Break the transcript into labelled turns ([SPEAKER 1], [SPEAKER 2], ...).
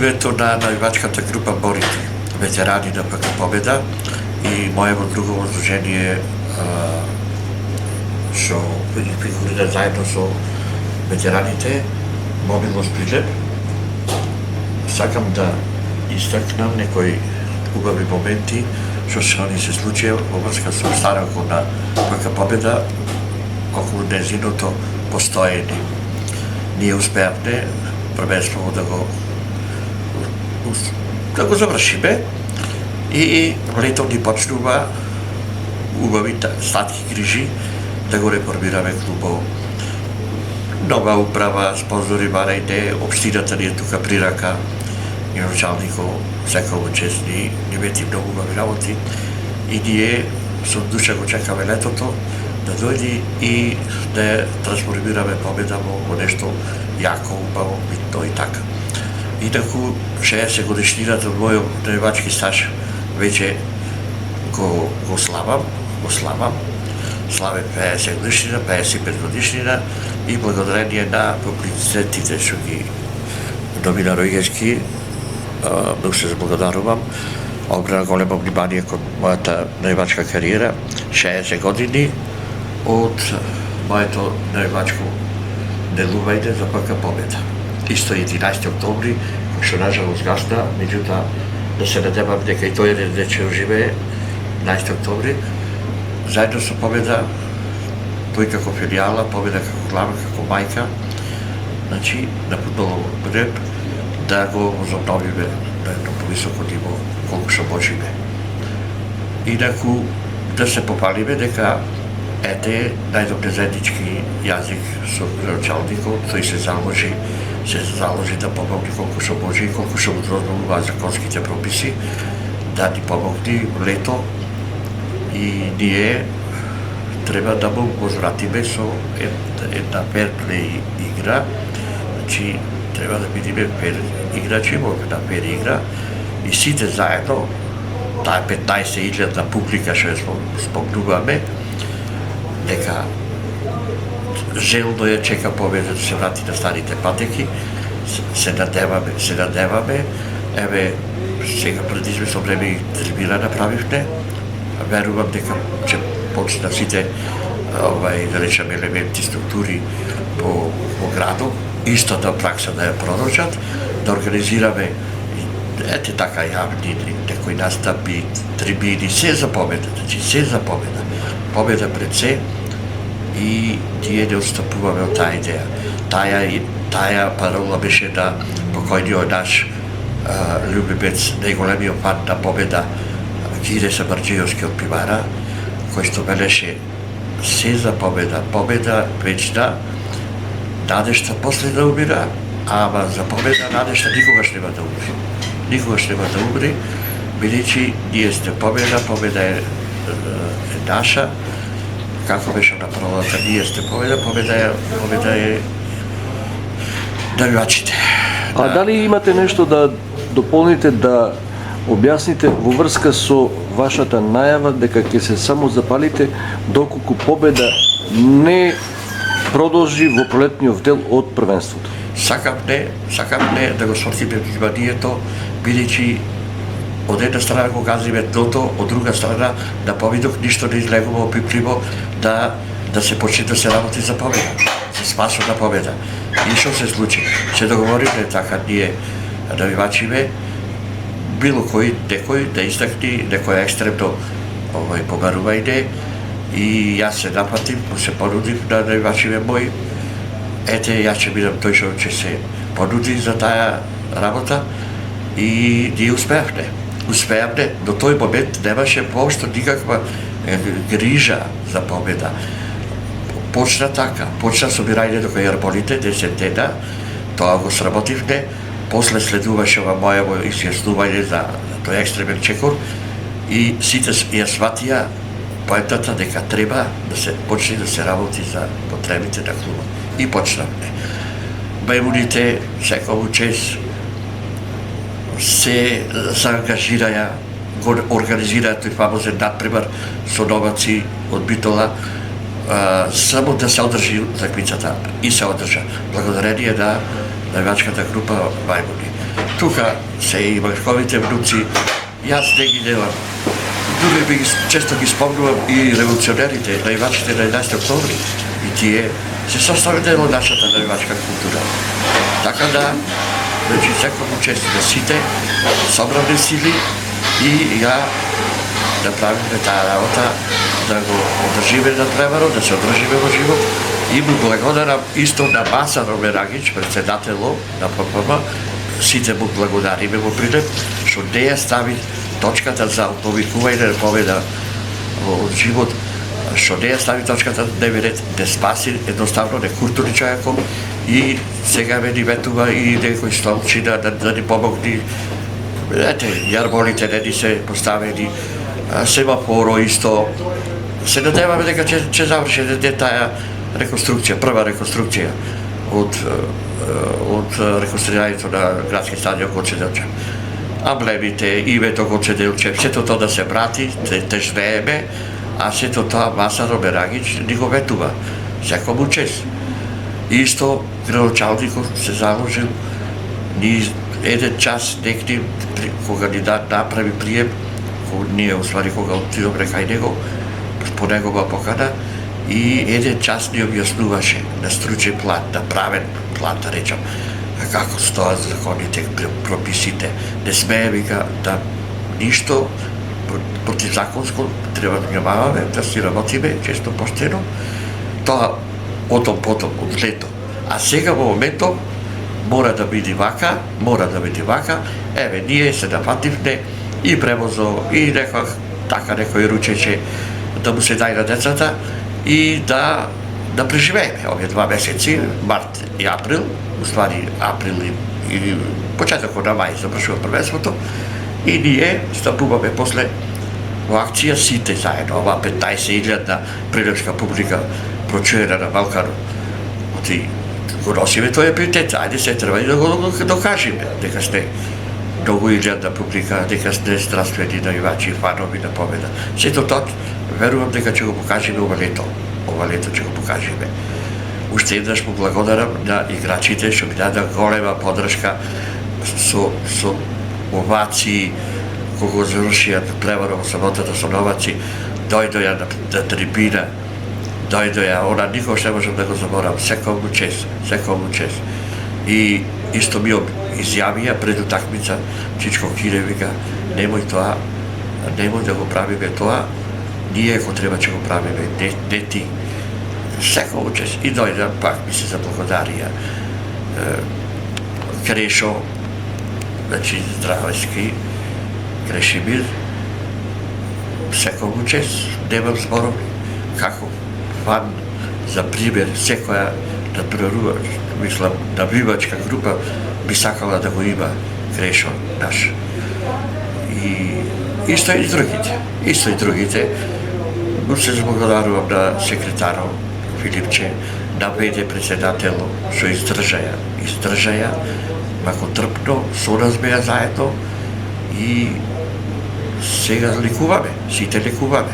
[SPEAKER 1] името на навивачката група Борите, ветерани на ПК Победа и моево друго изложение што ги фигурира заедно со ветераните Мобилност Прилеп. Сакам да истакнам некои убави моменти што се случија во врска со останокот на ПК Победа околу незиното постоење. Ние успеавме првенствено да го завршиме и летом ни почнува убави статки грижи да го реформираме клубот. Нова управа, спонзори барајте, општината ни е тука при рака, и началникот секој честни, ни вети многу убави работи и ние со душа го чекаме летото да дојде и да трансформираме Победа во нешто јако, убаво, битно и така. Инаку 60 годишнината од мојот навивачки стаж веќе го славам, славе 50 годишнина, 55 годишнина и благодарение на публицитетите што ги Домина Ројгешки, многу се заблагодарувам, обрна големо внимание кон мојата навивачка кариера, 60 години од моето навивачко делување за ПК Победа. Исто 11 октомври, кој што нажалост гасна, меѓутоа да се надевам дека и тој ден ќе оживее 11 октомври, заедно со Победа, тој како филијала, Победа како глава, како мајка, значи на фудбалов реп, да го возобновиме на едно повисоко ниво, колку што можеме. Инаку да се попалиме дека ете најдобре заеднички јазик со началникот, тој се заложи да помогне колку што може и колку што дозволуваат законските прописи, да ни помогне лето и ние треба да му возвратиме со една ферплей игра, значи треба да бидеме фер играчи во една фер игра и сите заедно, таа 15.000 публика што спомнуваме, дека желно ја чека Победа да се врати на старите патеки, се надеваме, еве сега пред известно време и трибина направивме, верувам дека ќе почнат сите да речеме елементи, структури по градот, истата пракса да ја продолжат, да организираме ете така јавни некои настапи, трибини, се за Победа, значи се за Победа. Победа пред се и ние не отстапуваме од таа идеја. Таа парола беше на покојниот наш љубимец, најголемиот фан на Победа, Кире Самарџиевски од Пивара, кој што велеше се за Победа, Победа вечна, надежта после да умира, ама за Победа надежта никогаш нема да умри. Никогаш нема да умри, бидејќи ние сте Победа, Победа е наша, како беше на паролата, ние сте Победа, Победа е навивачите.
[SPEAKER 2] А дали имате нешто да дополните, да објасните во врска со вашата најава дека ќе се само запалите доколку Победа не продолжи во пролетниот дел од првенството?
[SPEAKER 1] Сакам не да го свртиме вниманието, бидејќи од една страна го газиме дното, од друга страна на повидок ништо не излегува опипливо да се почне да се работи за Победа, за спасот на Победа. И што се случи? Се договориме така ние навивачиме, било кој некој да истакни некој екстремно побарување и јас се напатив, се понудив на навивачиве мои. Ете, јас ќе бидам тој што ќе се понуди за таа работа и ние успеавме. До тој момент немаше воопшто никаква грижа за Победа. Почна така, почна собирање до јарболите, 10 дена, тоа го сработивме, после следуваше ова мојево изјаснување за тој екстремен чекор и сите ја сватија поентата дека треба да се почне да се работи за потребите на клубот. И почнавме. Мајмуните, секој чест, се заангажираја, го организираја тој фамозен надпревар со новаци од Битола, само да се одржи такмицата и се одржа, благодарение на навивачката група Мајмуни. тука се и Марковите внуци, јас не ги делам. Дури би често ги спомнувам и револуционерите, највачите на 11 октомври. И тие се состави дел од нашата највачка култура. Така да, значи, секој чест на сите собрани сили и ја направиме таа работа, да го одржиме на преварот, да се одржиме во живот. И му благодарам исто на Маса Ромерагич, председатело на ППМ, сите му благодариме во прилеп, што не ја стави точката за повикување на победа во живот, што не ја стави точката на дневен ред, не спаси едноставно некултурни човеком и сега ме ни ветува и некој столчина да ни помогни. Ете, јармолите не ни се поставени, семафоро исто. Се надеваме дека ќе заврши таа реконструкција, прва реконструкција од реконструирањето на градски стадион Гоце Делчев. Амблемите, името Гоце Делчев, сето тоа да се прати, тежнееме, а сето тоа Маса Ромерагич ни го ветува. Секому чест. Исто градоначалникот се заложил, ни еден час некни, кога ни направи прием, ние уствари кога отидовме кај него, по негова покана, и еден час ни објаснуваше на стручен план, на правен план, да речам, како стоат законите, прописите. Не смее, вика, да ништо противзаконско треба да внимаваме, да си работиме често поштено. Тоа потом, од лето. А сега во моментот мора да биде вака, еве, ние се напативме и превозо, и некој ручече да му се дај на децата и да преживееме овие 2 месеци, март и април, уствари април и почетокот на мај завршува првенството, и ние стапуваме после во акција сите заедно, ова 15.000 прилепска публика прочуена на Балканот. Оти го носиме тој приоритет, ајде се треба и да го докажеме дека сте многу илјадна публика, дека сте страствени највачи, фанови на победа. Сето тоа верувам дека ќе го покажеме ова лето ќе го покажеме. Уште еднаш му благодарам на играчите што ми даде голема поддршка со овации кога завршија преварот во саботата со новаци, дојдоја на трибина, она никогаш не можам да го заборам, секому чест. И исто ми изјавија пред утакмица Чичко Кире, вика, немој да го правиме тоа, ние ако треба ќе го правиме, не ти. Секому чест. И дојде, пак ми се заблагодарија. Крешо, значи Здравески, Крешимир, секому чест, немам зборови. Како фан, за пример, секоја мислам, навивачка група би сакала да го има Крешо наш. И исто и другите. Но се заблагодарувам на секретарот Филипче, на ВД председатело, што издржаја, мако трпно, со нас беа заедно и сега лекуваме, сите лекуваме.